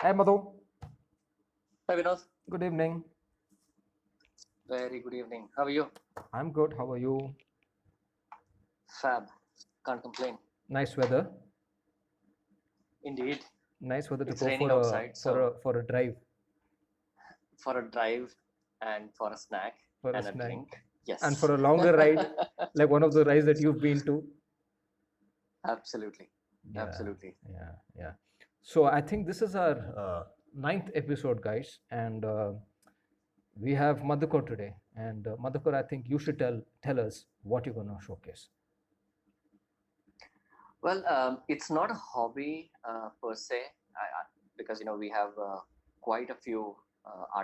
Hi, Madhu. Hi Vinod, Good evening. very good evening. How are you? I'm good. How are you? Fab, can't complain. Nice weather. Indeed, Nice weather to it's go raining outside, so for a drive, for a drive and for a snack for a and a snack, drink, and yes. for a longer ride, like one of the rides that you've been to. Absolutely, Yeah, absolutely. yeah. So I think this is our ninth episode, guys, and we have Madhukar today. And Madhukar, I think you should tell us what you're gonna showcase. Well, it's not a hobby per se, because we have quite a few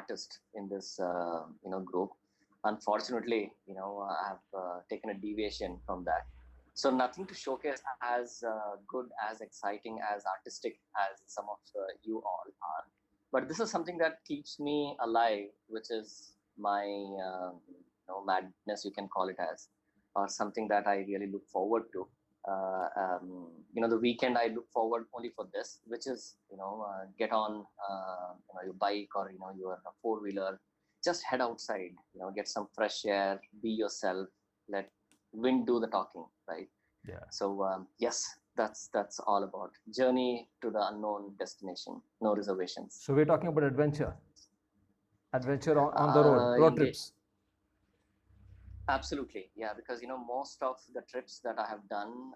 artists in this group. Unfortunately, I have taken a deviation from that. So nothing to showcase as good, as exciting, as artistic as some of you all are. But this is something that keeps me alive, which is my madness, you can call it as, or something that I really look forward to. The weekend I look forward only for this, which is get on your bike or your four-wheeler, just head outside, get some fresh air, be yourself, let wind do the talking, right? Yeah. So yes, that's all about journey to the unknown destination, no reservations. So we're talking about adventure on the road Indeed. trips. Absolutely, yeah, because most of the trips that I have done,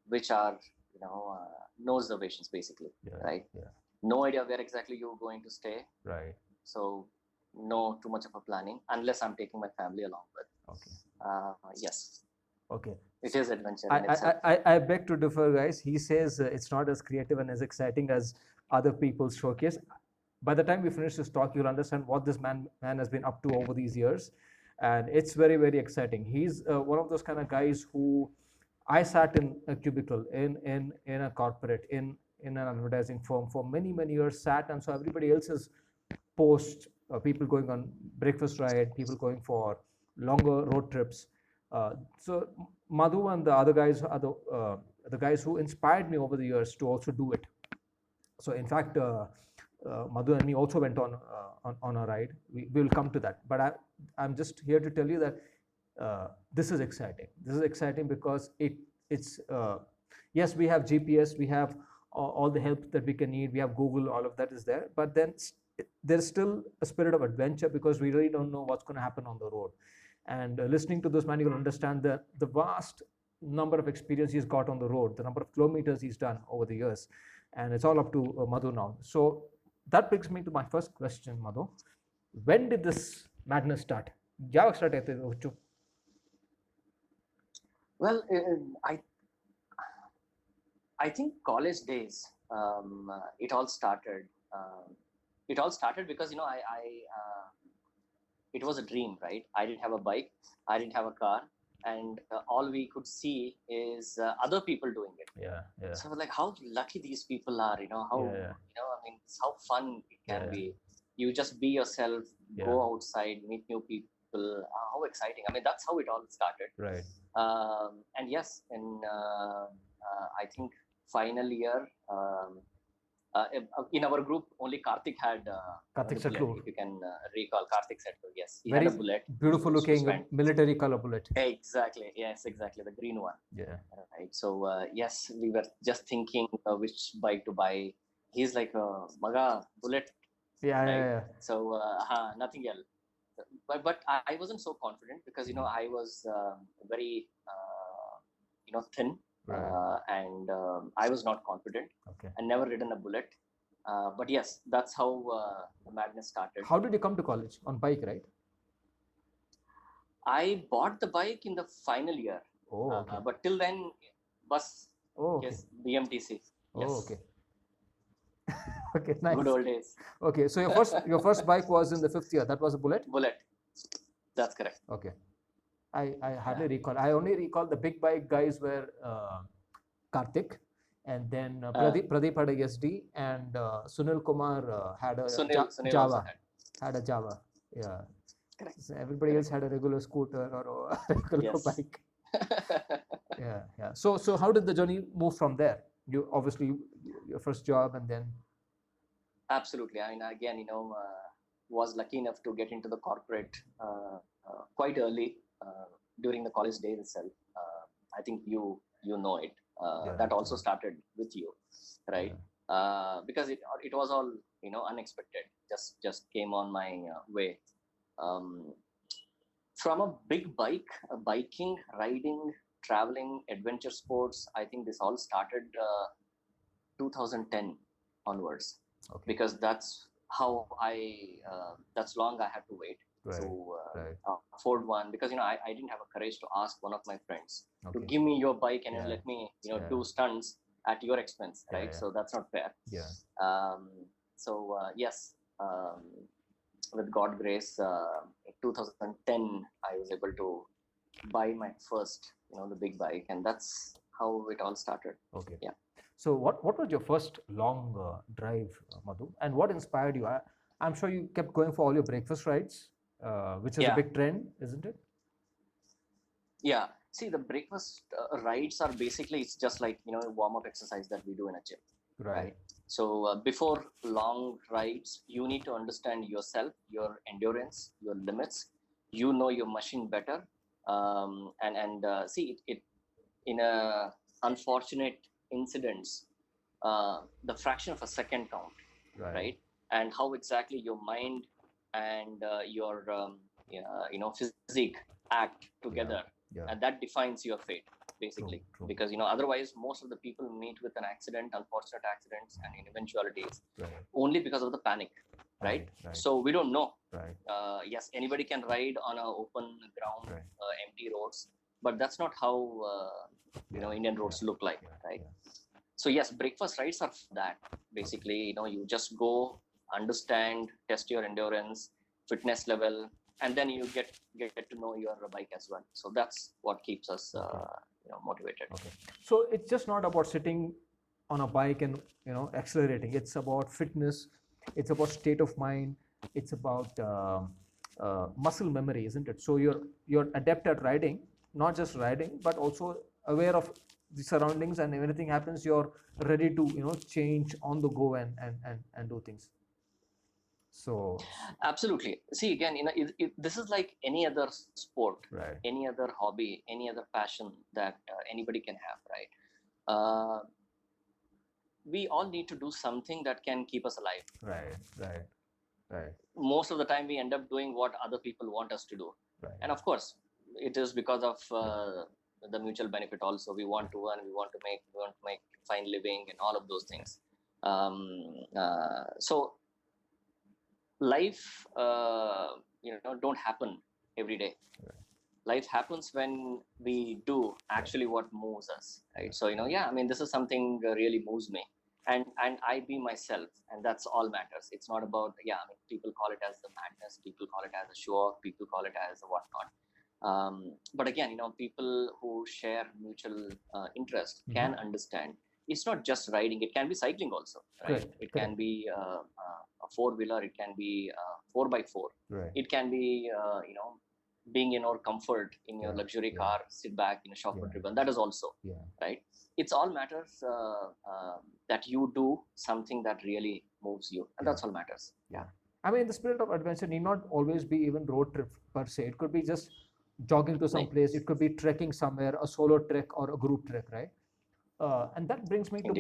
which are no reservations basically, right? Yeah. No idea where exactly you're going to stay, Right. so no too much of a planning unless I'm taking my family along with. Okay. Yes, Okay. it is adventure in I, itself. I beg to differ, guys. He says it's not as creative and as exciting as other people's showcase. By the time we finish this talk, you'll understand what this man has been up to over these years, and it's very very exciting. He's one of those kind of guys who I sat in a cubicle in a corporate in an advertising firm for many years. Sat and saw everybody else's posts, people going on breakfast ride, people going for longer road trips. So Madhu and the other guys are the guys who inspired me over the years to also do it. So in fact, Madhu and me also went on a ride. We will come to that, but I'm just here to tell you that this is exciting. This is exciting because it's yes, we have GPS, we have all the help that we can need. We have Google, all of that is there, but then there's still a spirit of adventure because we really don't know what's going to happen on the road. And listening to this man, you'll understand the vast number of experience he's got on the road, the number of kilometers he's done over the years, and it's all up to Madhu now. So that brings me to my first question, Madhu. When did this madness start? ಯಾವಾಗ start ಆಯ್ತು ಇದು ಹುಚ್ಚು? Well, I think college days, it all started. It all started because it was a dream, right? I didn't have a bike, I didn't have a car, and all we could see is other people doing it. Yeah. So I was like, how lucky these people are, how I mean, it's how fun it can be. You just be yourself, go outside, meet new people. How exciting! I mean, that's how it all started. Right. And yes, I think final year. In our group, only Karthik had Karthik the bullet, Settlur. if you can recall Karthik Settlur. Yes, he Very had a bullet. beautiful looking military color bullet. Exactly. Yes, exactly. The green one. Yeah. Right. So yes, we were just thinking which bike to buy. He's like, Maga, bullet. Yeah, right? yeah. So nothing else. But I wasn't so confident because I was very thin. And I was not confident. Okay. I never ridden a bullet. But yes, that's how the madness started. How did you come to college? On bike, right? I bought the bike in the final year. Oh, okay. But till then, bus. Oh, okay. Yes, BMTC. Yes. Oh, okay. Okay, nice. Good old days. Okay, so your first bike was in the 5th year. That was a bullet? Bullet. That's correct. Okay. I hardly recall. I only recall the big bike guys were Karthik, and then Pradeep had a SD, and Sunil Kumar had a Sunil Java. also Had a Java. Yeah. Correct. So everybody else had a regular scooter or a regular bike. Yeah. So how did the journey move from there? You obviously your first job, and then Absolutely. I mean, again, was lucky enough to get into the corporate quite early during the college days itself. I think you know it. That also started with you, right? Because it was all unexpected. Just came on my way. Um, from a big bike, biking, riding, traveling, adventure sports. I think this all started 2010 onwards, Okay. because that's how that's long I had to wait Right. to Right. afford one, because I didn't have a courage to ask one of my friends to Okay. give me your bike and Yeah. let me Yeah. do stunts at your expense, Yeah, right? yeah. So that's not fair. Yeah. So yes, with God grace, in 2010 I was able to buy my first the big bike, and that's how it all started. Okay. Yeah. So what was your first long drive, Madhu, and what inspired you? I'm sure you kept going for all your breakfast rides, which is a Yeah. big trend, isn't it? Yeah. See, the breakfast rides are basically, it's just like warm up exercise that we do in a gym, right? So before long rides, you need to understand yourself, your endurance, your limits. You know your machine better, and see it in a unfortunate incidents. The fraction of a second count, right? And how exactly your mind and your physique act together, and that defines your fate, basically. True. Because otherwise most of the people meet with an accident, unfortunate accidents and eventualities, only because of the panic, right? So we don't know. Yes, anybody can ride on an open ground, empty roads, but that's not how Indian roads look like, right? So yes, breakfast rides are that, basically. You just go, understand, test your endurance, fitness level, and then you get to know your bike as well. So that's what keeps us motivated. Okay. So it's just not about sitting on a bike and accelerating. It's about fitness. It's about state of mind. It's about muscle memory, isn't it? So you're adept at riding, not just riding, but also aware of the surroundings, and if anything happens, you're ready to change on the go and do things. So absolutely. See, again, this is like any other sport, any other hobby, any other passion that anybody can have, right? We all need to do something that can keep us alive. Right. Most of the time we end up doing what other people want us to do. And of course it is because of the mutual benefit also. We want to earn, we want to make fine living and all of those things. So life don't happen every day. Life happens when we do actually what moves us, right? So I mean, this is something really moves me, and I be myself, and that's all matters. It's not about, I mean, people call it as the madness, people call it as a show off, people call it as a whatnot. But again, people who share mutual interest can understand. It's not just riding; it can be cycling also, right? It can be a four-wheeler, it can be 4x4, it can be being in your comfort in your luxury car, sit back in a shopper ribbon. That is also right. It's all matters that you do something that really moves you, and that's all matters. Yeah. I mean, the spirit of adventure need not always be even road trip per se. It could be just jogging to some place. It could be trekking somewhere, a solo trek or a group trek, right? And that brings me to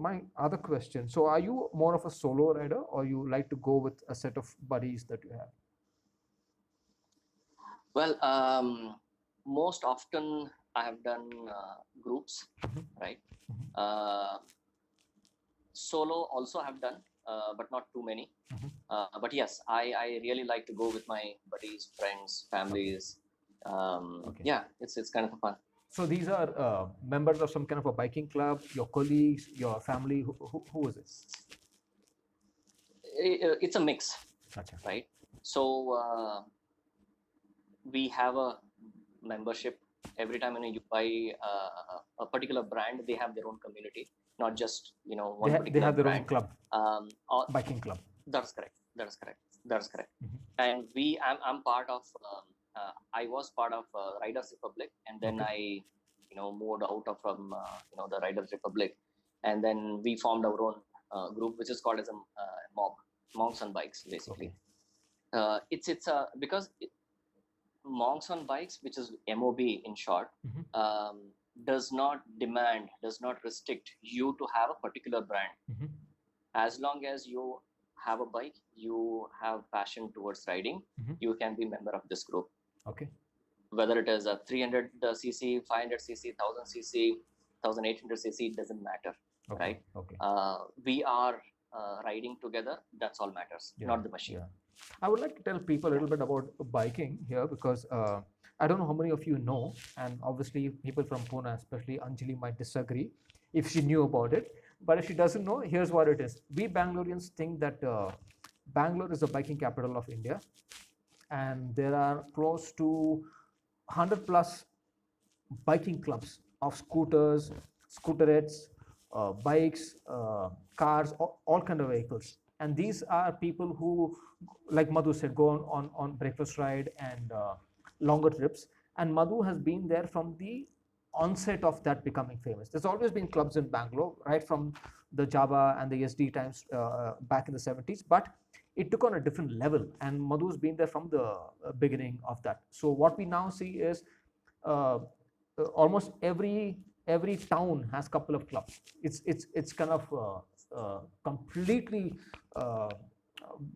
my other question. So, are you more of a solo rider, or you like to go with a set of buddies that you have? Well, most often I have done groups, right? Solo also have done, but not too many. But yes, I really like to go with my buddies, friends, families. Yeah, it's kind of fun. So these are members of some kind of a biking club, your colleagues, your family. Who is it? It's a mix, right? So we have a membership. Every time you buy a particular brand, they have their own community, not just one particular brand. They have their brand. Own club, biking club. That's correct. And I'm part of. I was part of Riders Republic, and then I moved out of from the Riders Republic, and then we formed our own group, which is called as a mob, Monks on Bikes, basically. It's because Monks on Bikes, which is MOB in short, does not restrict you to have a particular brand. As long as you have a bike, you have passion towards riding, you can be member of this group. Okay. Whether it is a 300cc, 500cc, 1000cc, 1800cc, it doesn't matter, right? Okay. We are riding together. That's all matters, not the machine. I would like to tell people a little bit about biking here, because I don't know how many of you know, and obviously people from Pune, especially Anjali, might disagree if she knew about it. But if she doesn't know, here's what it is. We Bangaloreans think that Bangalore is the biking capital of India, and there are close to 100 plus biking clubs of scooters, scooterettes, bikes, cars, all kind of vehicles. And these are people who, like Madhu said, go on breakfast ride and longer trips. And Madhu has been there from the onset of that becoming famous. There's always been clubs in Bangalore, right from the Java and the SD times back in the 70s, but it took on a different level, and Madhu's been there from the beginning of that. So what we now see is almost every town has a couple of clubs. It's kind of completely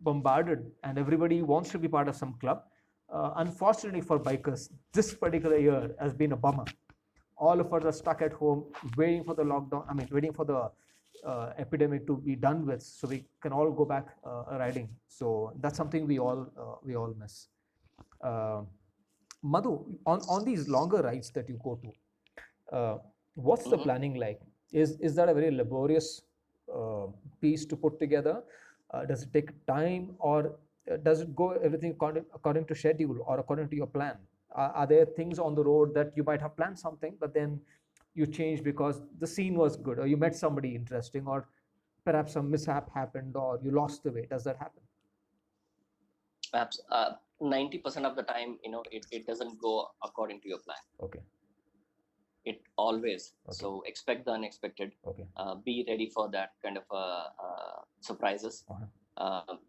bombarded, and everybody wants to be part of some club. Unfortunately for bikers, this particular year has been a bummer. All of us are stuck at home waiting for the lockdown, waiting for the epidemic to be done with, so we can all go back riding. So that's something we all miss. Madhu, on these longer rides that you go to, what's the planning like? Is that a very laborious piece to put together? Does it take time, or does it go everything according to schedule or according to your plan? Are there things on the road that you might have planned something, but then you changed because the scene was good, or you met somebody interesting, or perhaps some mishap happened, or you lost the way? Does that happen? Perhaps 90% of the time, it doesn't go according to your plan. Okay. It always. Okay. So expect the unexpected. Okay. Be ready for that kind of surprises.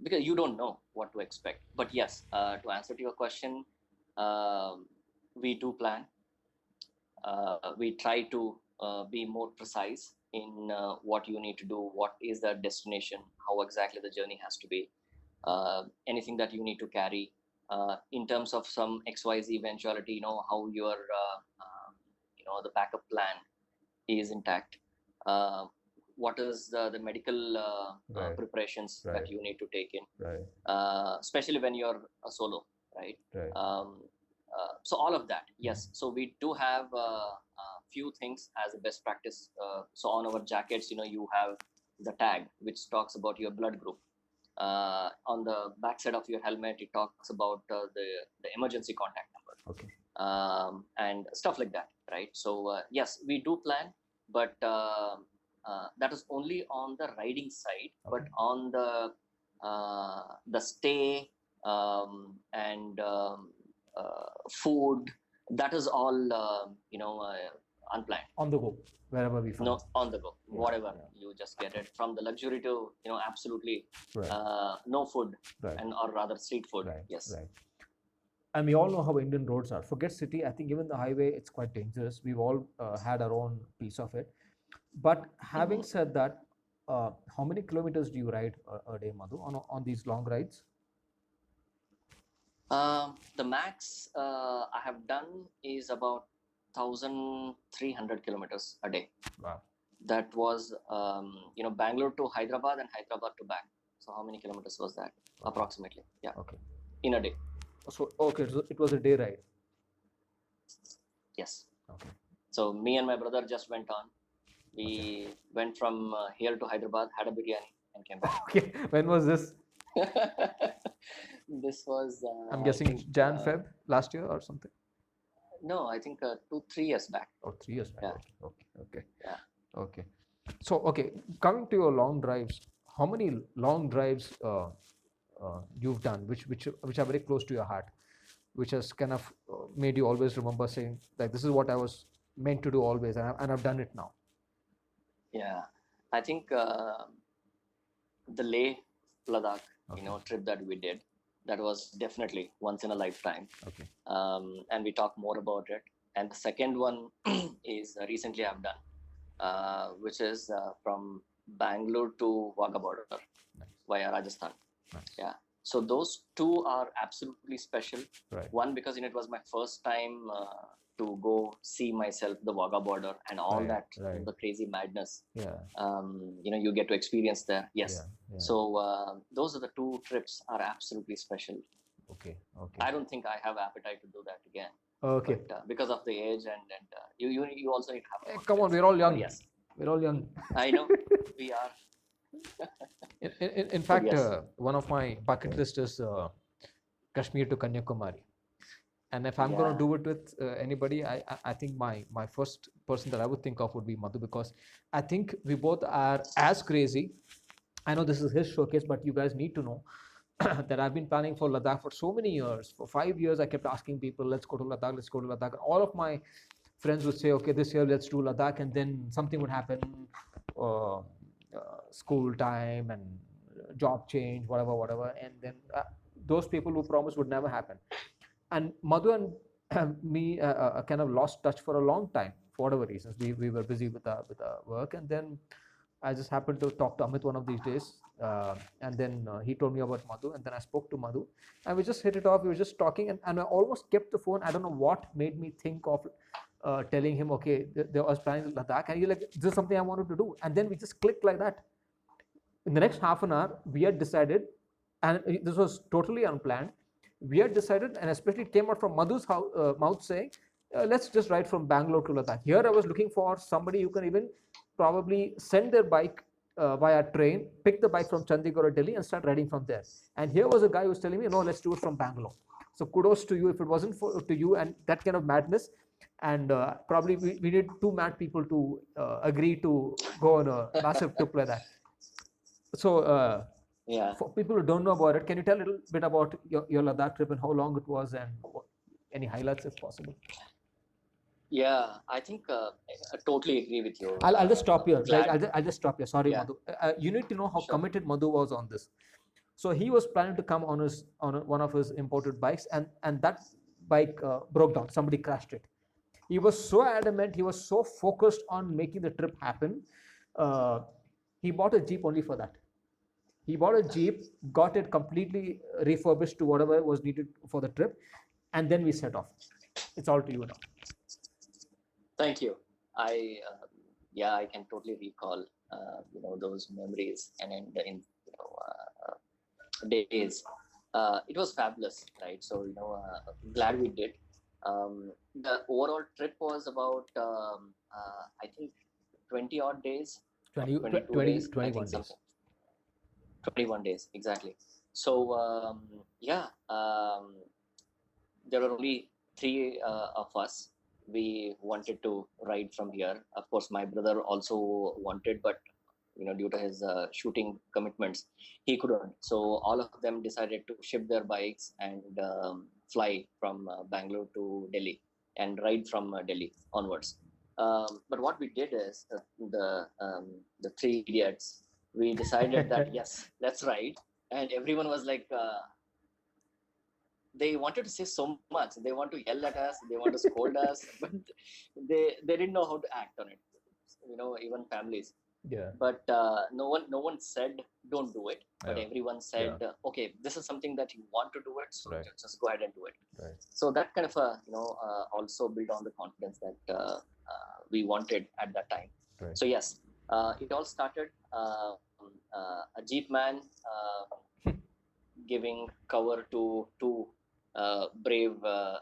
Because you don't know what to expect. But yes, to answer to your question, we do plan. We try to be more precise in what you need to do, what is the destination, how exactly the journey has to be, anything that you need to carry, in terms of some XYZ eventuality, how your the backup plan is intact. What is the medical preparations that you need to take in, especially when you're a solo, right? So all of that, yes. So we do have a few things as a best practice. So on our jackets, you have the tag which talks about your blood group. On the back side of your helmet, it talks about the emergency contact number. Okay. And stuff like that, right? So yes, we do plan, but that is only on the riding side. Okay. But on the stay and food, that is all unplanned. On the go, wherever we find. No, on the go, whatever you just get it, from the luxury to absolutely no food, and or rather street food. Yes. Right. And we all know how Indian roads are. Forget city. I think even the highway, it's quite dangerous. We've all had our own piece of it. But having said that, how many kilometers do you ride a day, Madhu, on these long rides? The max I have done is about 1,300 kilometers a day. Wow. That was Bangalore to Hyderabad and Hyderabad to back. So how many kilometers was that? Approximately. Yeah. Okay. In a day. So okay, so it was a day ride. Yes. Okay. So me and my brother just went on. We went from here to Hyderabad, had a biryani, and came back. Okay. When was this? This was. I'm guessing Jan, Feb last year or something. No, I think 2-3 years back. Oh, 3 years back. Yeah. Okay. Yeah. Okay. So coming to your long drives, how many long drives you've done, which are very close to your heart, which has kind of made you always remember saying, like, this is what I was meant to do always, and I've done it now? Yeah. I think the Leh Ladakh, Okay. trip that we did, that was definitely once in a lifetime. Okay. And we talk more about it. And the second one is recently I've done, which is from Bangalore to Wagah border Nice. via Rajasthan. Nice. Yeah. So those two are absolutely special. Right. One, because it was my first time to go see myself the Wagah border and all Right, that, right. the crazy madness. Yeah. You get to experience there. Yes. Yeah. Yeah. So those are the two trips are absolutely special. Okay. Okay. I don't think I have appetite to do that again. Okay. But because of the age and you also need to have. Hey, come on, we're all young. But yes, We're all young. I know we are. In fact, yes. One of my bucket list is Kashmir to Kanyakumari. And if I'm going Yeah. to do it with anybody, I think my first person that I would think of would be Madhu, because I think we both are as crazy. I know this is his showcase, but you guys need to know that I've been planning for Ladakh for so many years. For 5 years, I kept asking people, let's go to Ladakh, let's go to Ladakh. And all of my friends would say, okay, this year let's do Ladakh, and then something would happen, school time and job change, whatever. And then those people who promised would never happen. And Madhu and me kind of lost touch for a long time for whatever reasons. We were busy with our work, and then I just happened to talk to Amit one of these days, and then he told me about Madhu, and then I spoke to Madhu, and we just hit it off. We were just talking, and I almost kept the phone. I don't know what made me think of telling him, okay, I was planning Ladakh, and he's like, this is something I wanted to do, and then we just clicked like that. In the next half an hour, we had decided, and this was totally unplanned. We had decided, and especially it came out from Madhu's mouth saying, let's just ride from Bangalore to Ladakh. Here I was looking for somebody who can even probably send their bike via train, pick the bike from Chandigarh or Delhi and start riding from there. And here was a guy who was telling me, no, let's do it from Bangalore. So kudos to you if it wasn't to you and that kind of madness. And probably we need two mad people to agree to go on a massive trip like that. So Yeah. for people who don't know about it, can you tell a little bit about your Ladakh trip and how long it was and any highlights if possible? Yeah, I think I totally agree with you. I'll just stop here. Glad. Like, I'll just stop here. Sorry, Yeah. Madhu. You need to know how Sure. committed Madhu was on this. So he was planning to come on one of his imported bikes, and that bike broke down. Somebody crashed it. He was so adamant. He was so focused on making the trip happen. He bought a Jeep only for that. He bought a Jeep, got it completely refurbished to whatever was needed for the trip, and then we set off. It's all to you now. Thank you. I can totally recall those memories and in days. It was fabulous, right? So glad we did. The overall trip was about I think 20 odd days. 21 days. 21 days exactly. So there were only three of us. We wanted to ride from here. Of course, my brother also wanted, but due to his shooting commitments, he couldn't. So all of them decided to ship their bikes and fly from Bangalore to Delhi and ride from Delhi onwards. But what we did is the three idiots. We decided that yes, let's ride, and everyone was like. They wanted to say so much. They want to yell at us. They want to scold us, but they didn't know how to act on it. Even families. Yeah. But no one said don't do it. But Yeah. everyone said, okay, this is something that you want to do it, so Right. just go ahead and do it. Right. So that kind of also built on the confidence that we wanted at that time. Right. So yes, it all started a Jeep man giving cover to two brave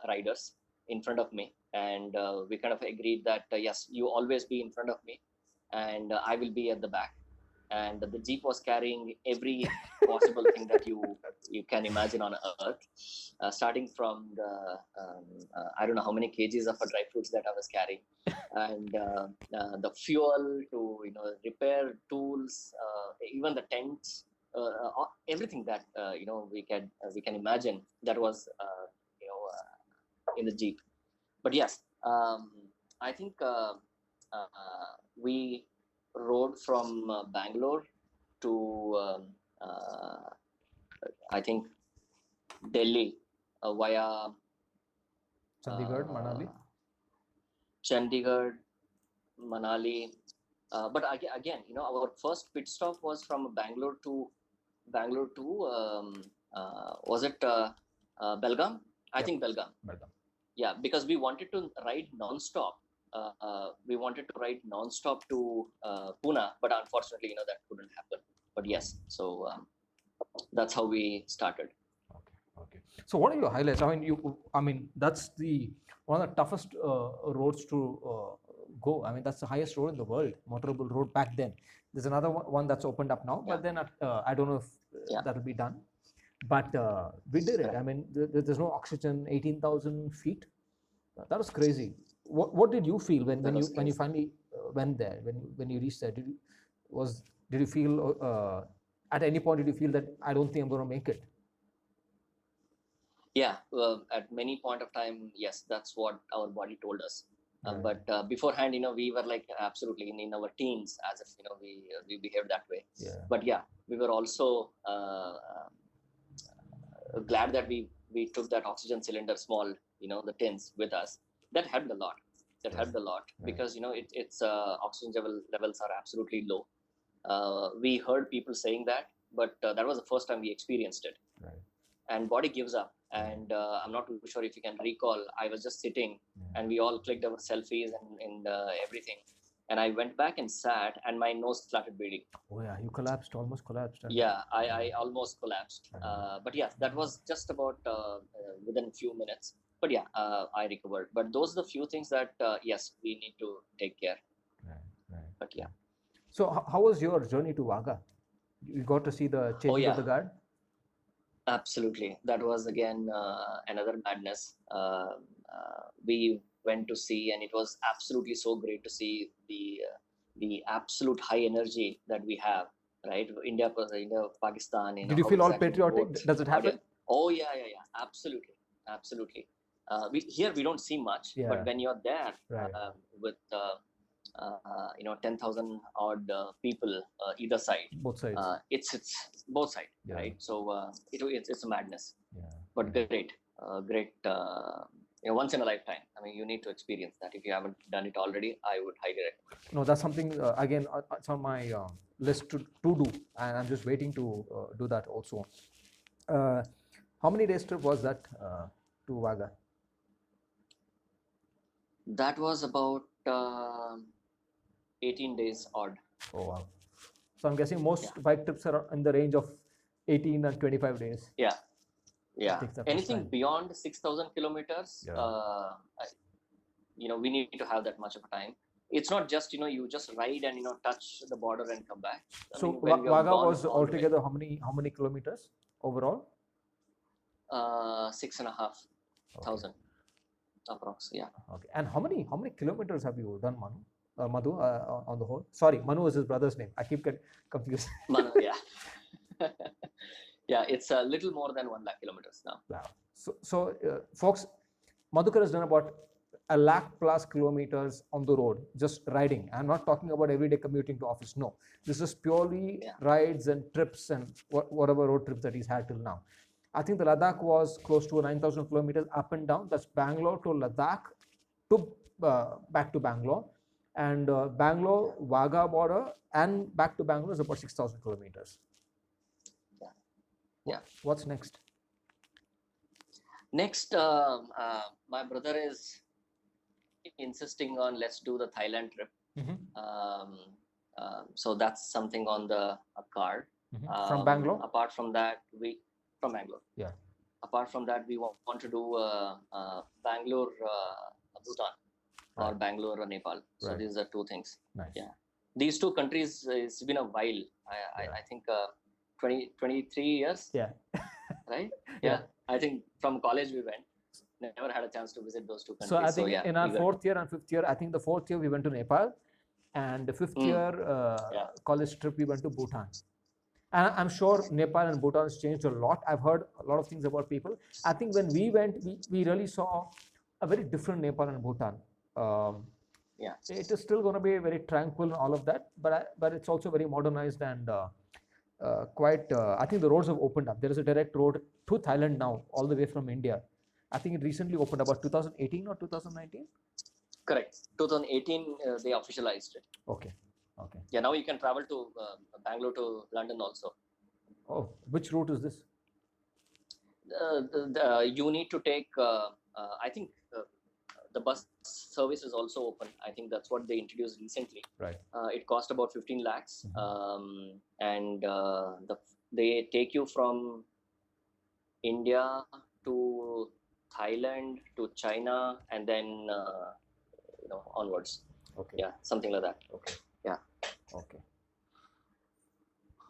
riders in front of me, and we kind of agreed that yes, you always be in front of me, and I will be at the back. And the Jeep was carrying every possible thing that you can imagine on earth, starting from the I don't know how many kgs of dry fruits that I was carrying, and the fuel to repair tools, even the tents, everything that we can imagine that was in the Jeep. But yes, I think we rode from Bangalore to I think Delhi via Chandigarh, Manali. Chandigarh, Manali. But again, our first pit stop was from Bangalore to was it Belgaum? I think Belgaum. Yeah, because we wanted to ride non-stop. We wanted to ride non-stop to Pune, but unfortunately, that couldn't happen. But yes, so that's how we started. Okay. So what are your highlights? I mean, that's one of the toughest roads to go. I mean, that's the highest road in the world, motorable road back then. There's another one that's opened up now, but then I don't know if that'll be done. But we did it. I mean, there's no oxygen, 18,000 feet. That was crazy. What did you feel when you finally went there? When you reached there, did you feel at any point did you feel that I don't think I'm going to make it? Yeah, at many point of time, yes, that's what our body told us. But beforehand, we were like absolutely in our teens, as if we behaved that way. Yeah. But yeah, we were also glad that we took that oxygen cylinder, small, the tins with us. That helped a lot. Because it's oxygen levels are absolutely low. We heard people saying that, but that was the first time we experienced it. Right. And body gives up. And I'm not too sure if you can recall, I was just sitting and we all clicked our selfies and everything. And I went back and sat and my nose started bleeding. Oh yeah, you almost collapsed. Yeah, I almost collapsed. But yeah, that was just about within a few minutes. But yeah, I recovered. But those are the few things that, yes, we need to take care. Right. But yeah. So how was your journey to Vaga? You got to see the changing of the guard? Absolutely. That was again another madness. We went to see, and it was absolutely so great to see the absolute high energy that we have, right? India, Pakistan. Did you feel all patriotic? Does it happen? Oh yeah. Absolutely. Here we don't see much, but when you're there with 10,000 odd people either side, both sides, it's both sides, right? So it's a madness, but great. Once in a lifetime. I mean, you need to experience that. If you haven't done it already, I would highly recommend. No, that's something again, it's on my list to do, and I'm just waiting to do that also. How many days trip was that to Vaga? That was about 18 days odd. Oh wow. So I'm guessing most bike trips are in the range of 18 and 25 days. Yeah. Anything beyond 6,000 kilometers, we need to have that much of a time. It's not just, you just ride and, touch the border and come back. So Vaga was altogether how many kilometers overall? 6,500 approx. Yeah. Okay. And how many kilometers have you done, Madhu, on the whole? Sorry, Manu is his brother's name. I keep getting confused. Manu, yeah. Yeah, it's a little more than 1 lakh kilometers now. Wow. So folks, Madhukar has done about 1 lakh plus kilometers on the road, just riding. I'm not talking about everyday commuting to office. No, this is purely rides and trips and whatever road trips that he's had till now. I think the Ladakh was close to 9,000 kilometers up and down. That's Bangalore to Ladakh to back to Bangalore. And Bangalore, Vaga border and back to Bangalore is about 6,000 kilometers. Yeah. What's next? Next, my brother is insisting on let's do the Thailand trip. So that's something on the card. From Bangalore? Apart from that, from Bangalore. Yeah. Apart from that, we want to do Bangalore, Bhutan, or Bangalore, Nepal. So these are two things. Nice. Yeah. These two countries, it's been a while. I think 23 years. Yeah. Right? Yeah. I think from college we went. Never had a chance to visit those two countries. So I think in our 4th year and 5th year, I think the 4th year we went to Nepal, and the 5th year college trip we went to Bhutan. And I'm sure Nepal and Bhutan has changed a lot. I've heard a lot of things about people. I think when we went, we really saw a very different Nepal and Bhutan. Yeah. it is still going to be very tranquil and all of that, but it's also very modernized and quite. I think the roads have opened up. There is a direct road to Thailand now, all the way from India. I think it recently opened about 2018 or 2019. Correct. 2018, they officialized it. Okay. Okay. Yeah, now you can travel to Bangalore to London also. Oh, which route is this? You need to take, I think the bus service is also open. I think that's what they introduced recently. Right. It cost about 15 lakhs. Mhm. And they take you from India to Thailand to China and then onwards. Okay. Yeah, something like that. Okay. Yeah. Okay.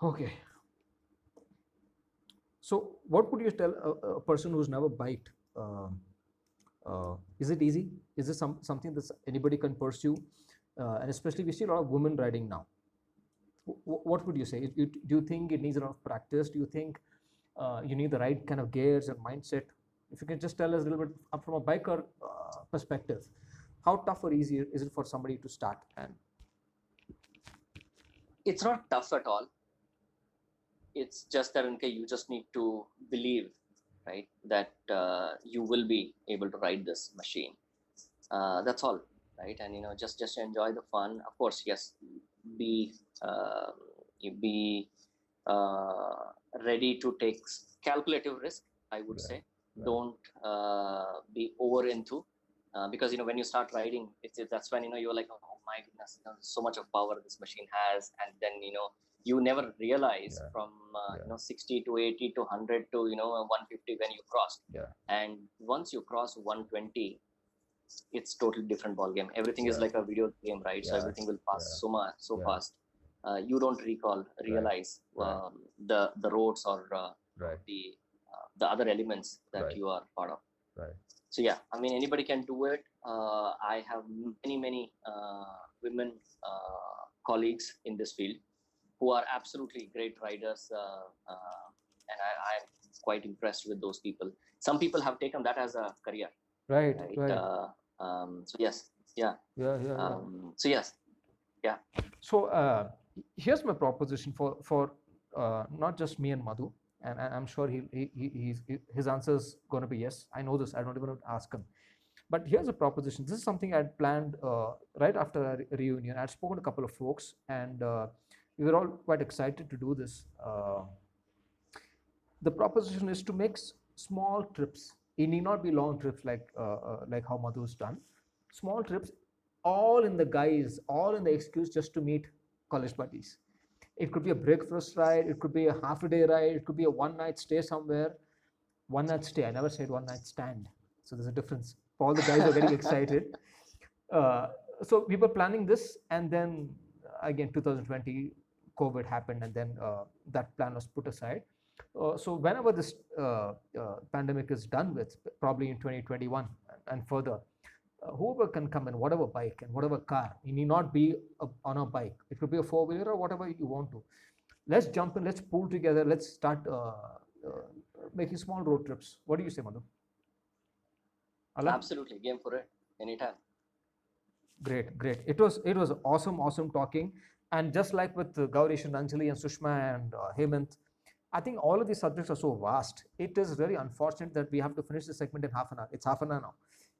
Okay. So, what would you tell a person who's never biked? Is it easy? Is it something that anybody can pursue? And especially, we see a lot of women riding now. What would you say? Do you think it needs a lot of practice? Do you think you need the right kind of gears and mindset? If you can just tell us a little bit from a biker perspective, how tough or easy is it for somebody to start? And it's not tough at all. It's just that you just need to believe, right, that you will be able to ride this machine. That's all, right? And just enjoy the fun. Of course, yes, be ready to take calculative risk. I would say, don't be over into. Because when you start riding, that's when you're like, oh my goodness, so much of power this machine has, and then you never realize from 60 to 80 to 100 to 150 when you cross. And once you cross 120, it's totally different ball game. Everything is like a video game, right? So everything will pass so fast. You don't realize the roads or the other elements that you are part of. So yeah, I mean, anybody can do it. I have many women colleagues in this field who are absolutely great riders, and I'm quite impressed with those people. Some people have taken that as a career. Right. So yes, yeah. So yes, yeah. So here's my proposition for not just me and Madhu, and I'm sure his answer is going to be yes. I know this. I don't even have to ask him. But here's a proposition. This is something I'd planned right after our reunion. I'd spoken to a couple of folks, and we were all quite excited to do this. The proposition is to make small trips. It need not be long trips like how Madhu's done. Small trips, all in the guise, all in the excuse just to meet college buddies. It could be a breakfast ride. It could be a half a day ride. It could be a one night stay somewhere. One night stay. I never said one night stand. So there's a difference. All the guys are getting excited. So we were planning this, and then again 2020 COVID happened, and then that plan was put aside. So whenever this pandemic is done with, probably in 2021 and further, whoever can come in, whatever bike and whatever car, you need not be on a bike. It could be a four-wheeler or whatever you want to. Let's jump in, let's pull together, let's start making small road trips. What do you say, Madhu? Absolutely, game for it, anytime. Great. It was awesome talking. And just like with Gaurish and Anjali and Sushma and Hemant, I think all of these subjects are so vast. It is very unfortunate that we have to finish the segment in half an hour. It's half an hour now.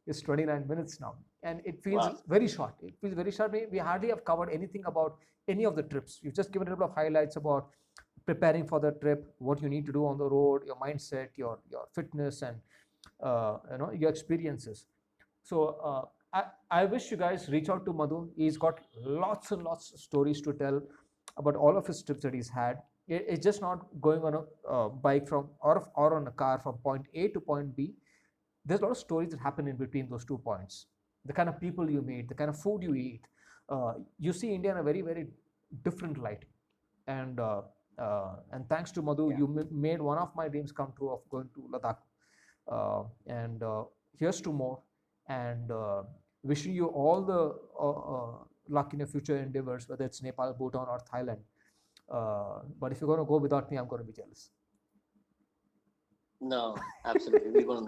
It's 29 minutes now. And it feels very short. It feels very short. We hardly have covered anything about any of the trips. You've just given a little bit of highlights about preparing for the trip, what you need to do on the road, your mindset, your fitness, and your experiences. So I wish you guys reach out to Madhu. He's got lots and lots of stories to tell about all of his trips that he's had. It's just not going on a bike or on a car from point A to point B. There's a lot of stories that happen in between those 2 points. The kind of people you meet, the kind of food you eat. You see India in a very, very different light. And thanks to Madhu, you made one of my dreams come true of going to Ladakh. And here's to more. And wishing you all the luck in your future endeavors, whether it's Nepal, Bhutan, or Thailand. But if you're going to go without me, I'm going to be jealous. No, absolutely. We're going to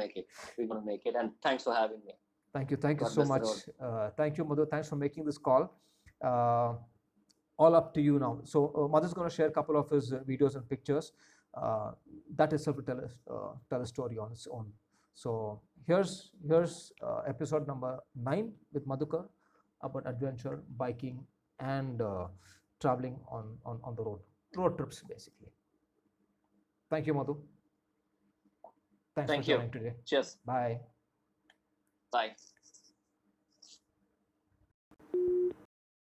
make it. And thanks for having me. Thank you. Thank you God so bless the much. road. Thank you, Madhu. Thanks for making this call. Uh, all up to you now. So Madhu's going to share a couple of his videos and pictures. That itself will tell a story on its own. So here's episode number 9 with Madhukar about adventure, biking, and traveling on the road trips basically. Thank you, Madhu. Thanks for Thank you. joining today. Cheers. Bye. Bye.